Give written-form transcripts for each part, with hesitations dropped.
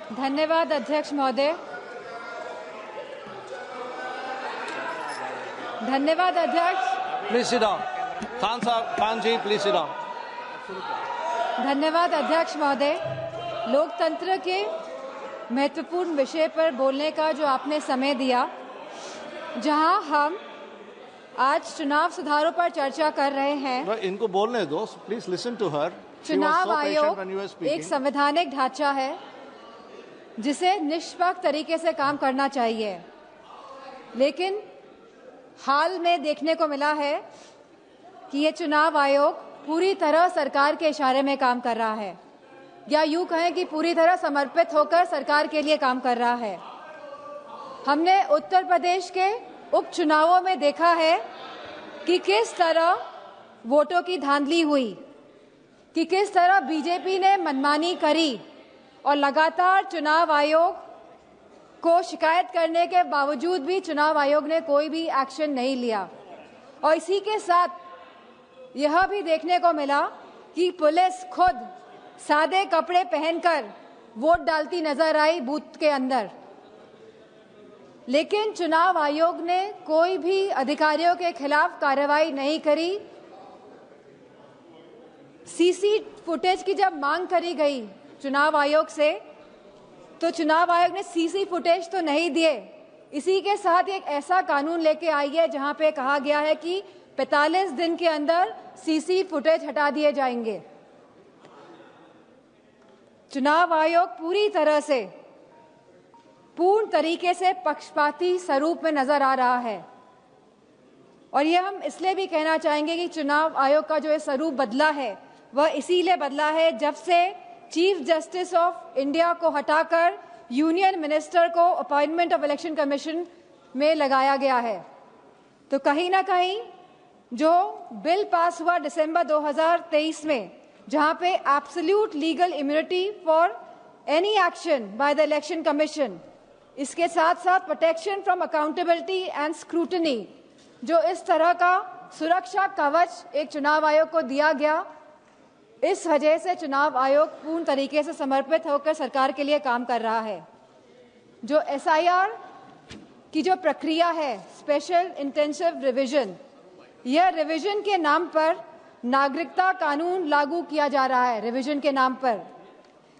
धन्यवाद अध्यक्ष महोदय। धन्यवाद अध्यक्ष। Please sit down. Khan ji, please sit down. धन्यवाद अध्यक्ष महोदय। लोकतंत्र के महत्वपूर्ण विषय पर बोलने का जो आपने समय दिया, जहां हम आज चुनाव सुधारों पर चर्चा कर रहे हैं। इनको बोलने दो, प्लीज लिसन टू हर। चुनाव आयोग एक संवैधानिक ढांचा है जिसे निष्पक्ष तरीके से काम करना चाहिए, लेकिन हाल में देखने को मिला है कि ये चुनाव आयोग पूरी तरह सरकार के इशारे में काम कर रहा है, या यूं कहें कि पूरी तरह समर्पित होकर सरकार के लिए काम कर रहा है। हमने उत्तर प्रदेश के उपचुनावों में देखा है कि किस तरह वोटों की धांधली हुई, कि किस तरह बीजेपी ने मनमानी करी और लगातार चुनाव आयोग को शिकायत करने के बावजूद भी चुनाव आयोग ने कोई भी एक्शन नहीं लिया। और इसी के साथ यह भी देखने को मिला कि पुलिस खुद सादे कपड़े पहनकर वोट डालती नजर आई बूथ के अंदर, लेकिन चुनाव आयोग ने कोई भी अधिकारियों के खिलाफ कार्रवाई नहीं करी। सीसी फुटेज की जब मांग करी गई चुनाव आयोग से, तो चुनाव आयोग ने सीसी फुटेज तो नहीं दिए। इसी के साथ एक ऐसा कानून लेके आई है जहां पे कहा गया है कि 45 दिन के अंदर सीसी फुटेज हटा दिए जाएंगे। चुनाव आयोग पूरी तरह से पूर्ण तरीके से पक्षपाती स्वरूप में नजर आ रहा है, और यह हम इसलिए भी कहना चाहेंगे कि चुनाव आयोग का जो ये स्वरूप बदला है वह इसीलिए बदला है जब से चीफ जस्टिस ऑफ इंडिया को हटाकर यूनियन मिनिस्टर को अपॉइंटमेंट ऑफ इलेक्शन कमीशन में लगाया गया है। तो कहीं ना कहीं जो बिल पास हुआ दिसंबर 2023 में, जहां पे absolute legal immunity for any action by the election commission, इसके साथ साथ protection from accountability and scrutiny, जो इस तरह का सुरक्षा कवच एक चुनाव आयोग को दिया गया, इस वजह से चुनाव आयोग पूर्ण तरीके से समर्पित होकर सरकार के लिए काम कर रहा है। जो एसआईआर की जो प्रक्रिया है, स्पेशल इंटेंसिव रिवीजन, यह रिवीजन के नाम पर नागरिकता कानून लागू किया जा रहा है। रिवीजन के नाम पर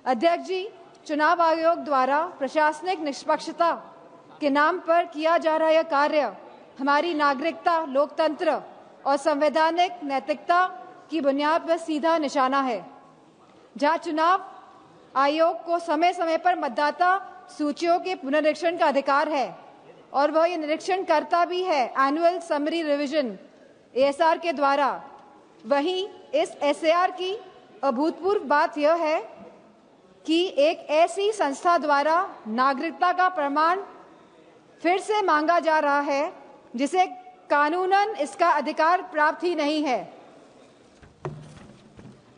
अध्यक्ष जी, चुनाव आयोग द्वारा प्रशासनिक निष्पक्षता के नाम पर किया जा रहा यह कार्य हमारी नागरिकता, लोकतंत्र और संवैधानिक नैतिकता की बुनियाद पर सीधा निशाना है। जहां चुनाव आयोग को समय समय पर मतदाता सूचियों के पुनरीक्षण का अधिकार है और वह ये निरीक्षण करता भी है एनुअल समरी रिवीजन एएसआर के द्वारा, वहीं इस एसआर की अभूतपूर्व बात यह है कि एक ऐसी संस्था द्वारा नागरिकता का प्रमाण फिर से मांगा जा रहा है जिसे कानूनन इसका अधिकार प्राप्त ही नहीं है।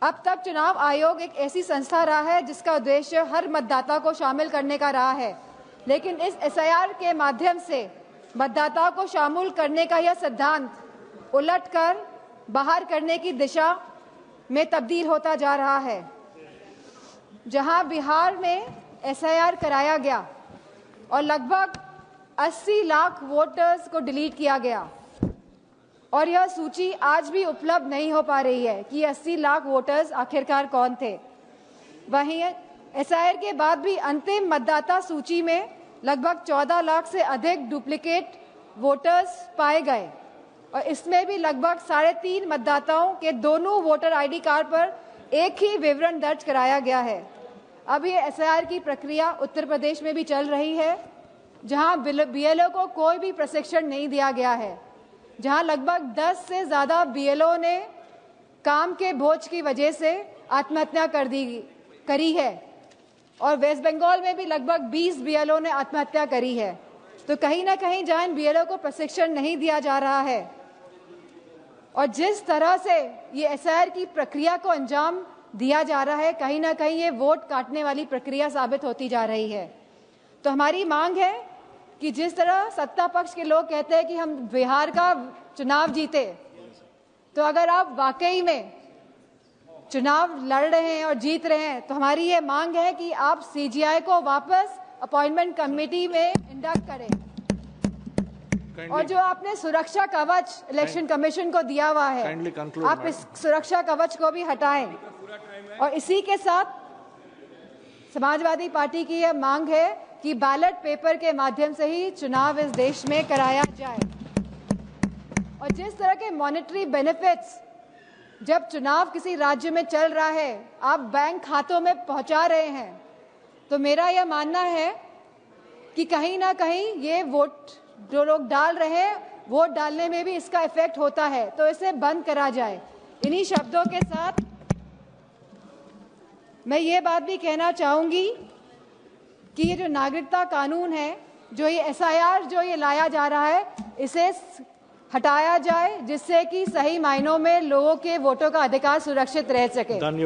अब तक चुनाव आयोग एक ऐसी संस्था रहा है जिसका उद्देश्य हर मतदाता को शामिल करने का रहा है, लेकिन इस एसआईआर के माध्यम से मतदाता को शामिल करने का यह सिद्धांत उलटकर बाहर करने की दिशा में तब्दील होता जा रहा है। जहां बिहार में एसआईआर कराया गया और लगभग 80 लाख वोटर्स को डिलीट किया गया, और यह सूची आज भी उपलब्ध नहीं हो पा रही है कि 80 लाख वोटर्स आखिरकार कौन थे। वहीं एसआईआर के बाद भी अंतिम मतदाता सूची में लगभग 14 लाख से अधिक डुप्लीकेट वोटर्स पाए गए, और इसमें भी लगभग 3.5 मतदाताओं के दोनों वोटर आईडी कार्ड पर एक ही विवरण दर्ज कराया गया है। अब ये एसआईआर की प्रक्रिया उत्तर प्रदेश में भी चल रही है, जहां बीएलओ को कोई भी प्रशिक्षण नहीं दिया गया है, जहां लगभग 10 से ज्यादा बीएलओ ने काम के बोझ की वजह से आत्महत्या करी है, और वेस्ट बंगाल में भी लगभग 20 बीएलओ ने आत्महत्या करी है। तो कहीं ना कहीं जहां इन बीएलओ को प्रशिक्षण नहीं दिया जा रहा है और जिस तरह से ये एसआईआर की प्रक्रिया को अंजाम दिया जा रहा है, कहीं ना कहीं ये वोट काटने वाली प्रक्रिया साबित होती जा रही है। तो हमारी मांग है कि जिस तरह सत्ता पक्ष के लोग कहते हैं कि हम बिहार का चुनाव जीते, तो अगर आप वाकई में चुनाव लड़ रहे हैं और जीत रहे हैं, तो हमारी ये मांग है कि आप सीजीआई को वापस अपॉइंटमेंट कमेटी में इंडक्ट करें। और जो आपने सुरक्षा कवच इलेक्शन कमीशन को दिया हुआ है, आप इस सुरक्षा कवच को भी हटाएं। और इसी के साथ समाजवादी पार्टी की यह मांग है कि बैलेट पेपर के माध्यम से ही चुनाव इस देश में कराया जाए। और जिस तरह के मॉनेटरी बेनिफिट्स जब चुनाव किसी राज्य में चल रहा है आप बैंक खातों में पहुंचा रहे हैं, तो मेरा यह मानना है कि कहीं ना कहीं ये वोट जो लोग डाल रहे हैं, वोट डालने में भी इसका इफेक्ट होता है, तो इसे बंद करा जाए। इन्हीं शब्दों के साथ मैं ये बात भी कहना चाहूंगी कि ये जो नागरिकता कानून है, जो ये एसआईआर जो ये लाया जा रहा है, इसे हटाया जाए, जिससे कि सही मायनों में लोगों के वोटों का अधिकार सुरक्षित रह सके।